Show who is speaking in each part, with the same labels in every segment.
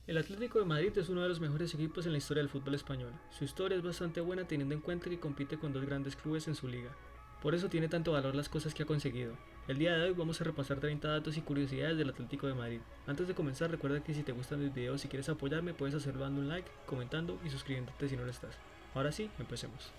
Speaker 1: El Atlético de Madrid es uno de los mejores equipos en la historia del fútbol español. Su historia es bastante buena teniendo en cuenta que compite con dos grandes clubes en su liga. Por eso tiene tanto valor las cosas que ha conseguido. El día de hoy vamos a repasar 30 datos y curiosidades del Atlético de Madrid. Antes de comenzar, recuerda que si te gustan mis videos y quieres apoyarme, puedes hacerlo dando un like, comentando y suscribiéndote si no lo estás. Ahora sí, empecemos.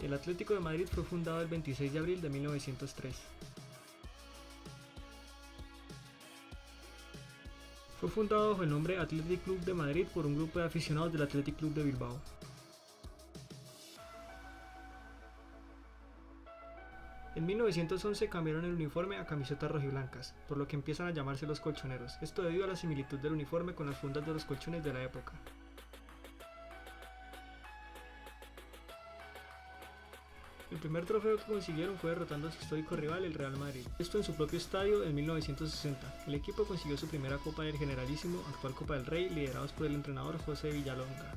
Speaker 1: El Atlético de Madrid fue fundado el 26 de abril de 1903. Fue fundado bajo el nombre Athletic Club de Madrid por un grupo de aficionados del Athletic Club de Bilbao. En 1911 cambiaron el uniforme a camisetas rojiblancas, por lo que empiezan a llamarse los colchoneros, esto debido a la similitud del uniforme con las fundas de los colchones de la época. El primer trofeo que consiguieron fue derrotando a su histórico rival, el Real Madrid, esto en su propio estadio en 1960. El equipo consiguió su primera Copa del Generalísimo, actual Copa del Rey, liderados por el entrenador José Villalonga.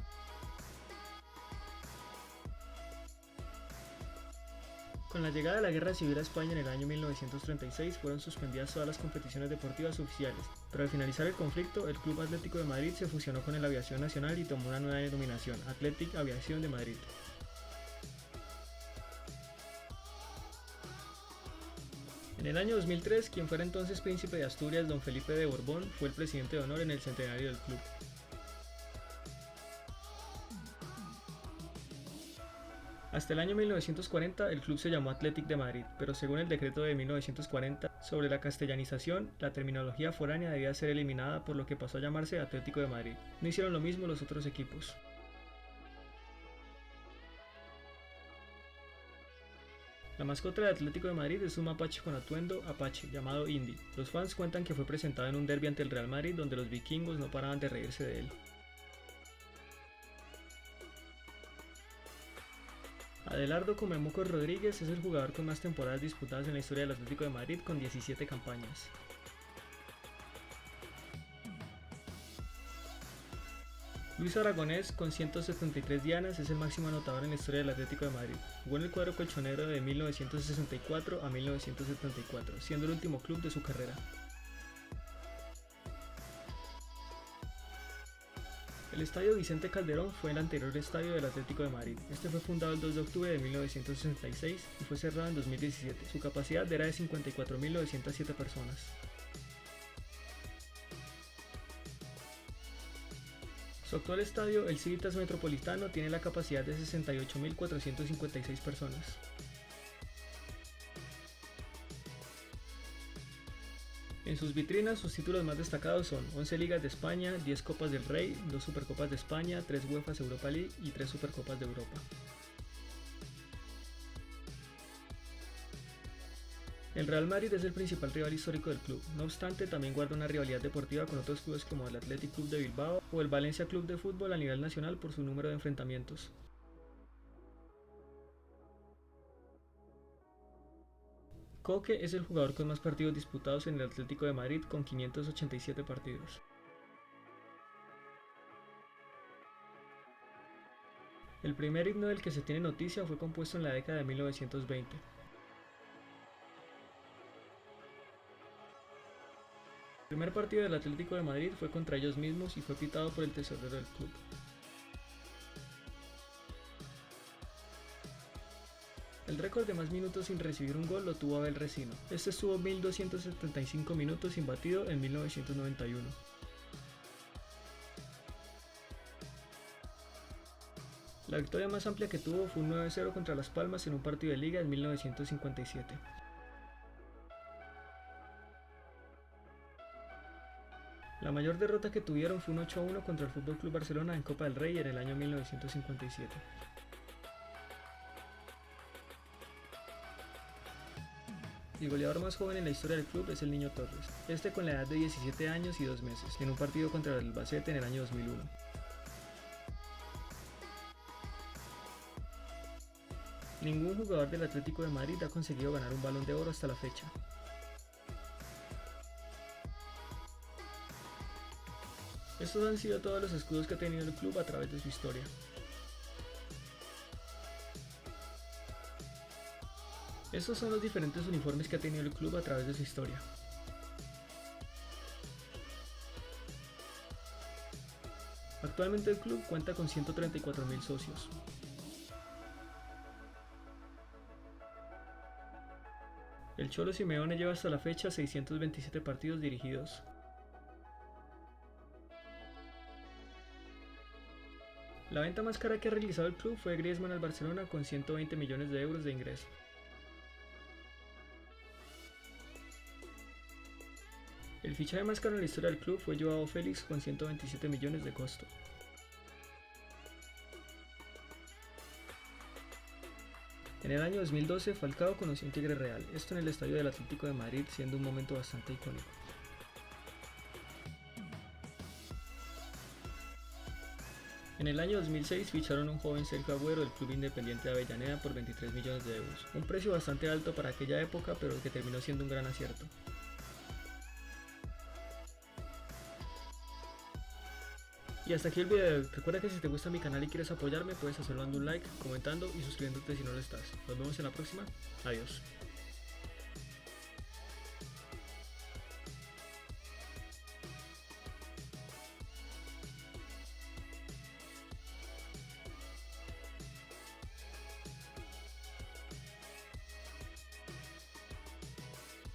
Speaker 1: Con la llegada de la Guerra Civil a España en el año 1936 fueron suspendidas todas las competiciones deportivas oficiales, pero al finalizar el conflicto, el Club Atlético de Madrid se fusionó con el Aviación Nacional y tomó una nueva denominación, Athletic Aviación de Madrid. En el año 2003, quien fuera entonces príncipe de Asturias, don Felipe de Borbón, fue el presidente de honor en el centenario del club. Hasta el año 1940 el club se llamó Athletic de Madrid, pero según el decreto de 1940 sobre la castellanización, la terminología foránea debía ser eliminada, por lo que pasó a llamarse Atlético de Madrid. No hicieron lo mismo los otros equipos. La mascota del Atlético de Madrid es un mapache con atuendo apache llamado Indy. Los fans cuentan que fue presentado en un derbi ante el Real Madrid donde los vikingos no paraban de reírse de él. Adelardo Comemuco Rodríguez es el jugador con más temporadas disputadas en la historia del Atlético de Madrid, con 17 campañas. Luis Aragonés, con 173 dianas, es el máximo anotador en la historia del Atlético de Madrid. Jugó en el cuadro colchonero de 1964 a 1974, siendo el último club de su carrera. El Estadio Vicente Calderón fue el anterior estadio del Atlético de Madrid. Este fue fundado el 2 de octubre de 1966 y fue cerrado en 2017. Su capacidad era de 54.907 personas. Su actual estadio, el Civitas Metropolitano, tiene la capacidad de 68.456 personas. En sus vitrinas, sus títulos más destacados son 11 Ligas de España, 10 Copas del Rey, 2 Supercopas de España, 3 UEFA Europa League y 3 Supercopas de Europa. El Real Madrid es el principal rival histórico del club, no obstante también guarda una rivalidad deportiva con otros clubes como el Athletic Club de Bilbao o el Valencia Club de Fútbol a nivel nacional por su número de enfrentamientos. Coque es el jugador con más partidos disputados en el Atlético de Madrid con 587 partidos. El primer himno del que se tiene noticia fue compuesto en la década de 1920. El primer partido del Atlético de Madrid fue contra ellos mismos y fue pitado por el tesorero del club. El récord de más minutos sin recibir un gol lo tuvo Abel Resino. Este estuvo 1275 minutos sin batido en 1991. La victoria más amplia que tuvo fue un 9-0 contra Las Palmas en un partido de liga en 1957. La mayor derrota que tuvieron fue un 8-1 contra el FC Barcelona en Copa del Rey en el año 1957. El goleador más joven en la historia del club es el Niño Torres, este con la edad de 17 años y 2 meses, en un partido contra el Albacete en el año 2001. Ningún jugador del Atlético de Madrid ha conseguido ganar un Balón de Oro hasta la fecha. Estos han sido todos los escudos que ha tenido el club a través de su historia. Estos son los diferentes uniformes que ha tenido el club a través de su historia. Actualmente el club cuenta con 134.000 socios. El Cholo Simeone lleva hasta la fecha 627 partidos dirigidos. La venta más cara que ha realizado el club fue Griezmann al Barcelona con 120 millones de euros de ingreso. El fichaje más caro en la historia del club fue Joao Félix con 127 millones de costo. En el año 2012, Falcao conoció un Tigre Real, esto en el estadio del Atlético de Madrid, siendo un momento bastante icónico. En el año 2006 ficharon a un joven Sergio Agüero del Club Independiente de Avellaneda por 23 millones de euros, un precio bastante alto para aquella época, pero que terminó siendo un gran acierto. Y hasta aquí el video. Recuerda que si te gusta mi canal y quieres apoyarme, puedes hacerlo dando un like, comentando y suscribiéndote si no lo estás. Nos vemos en la próxima. Adiós.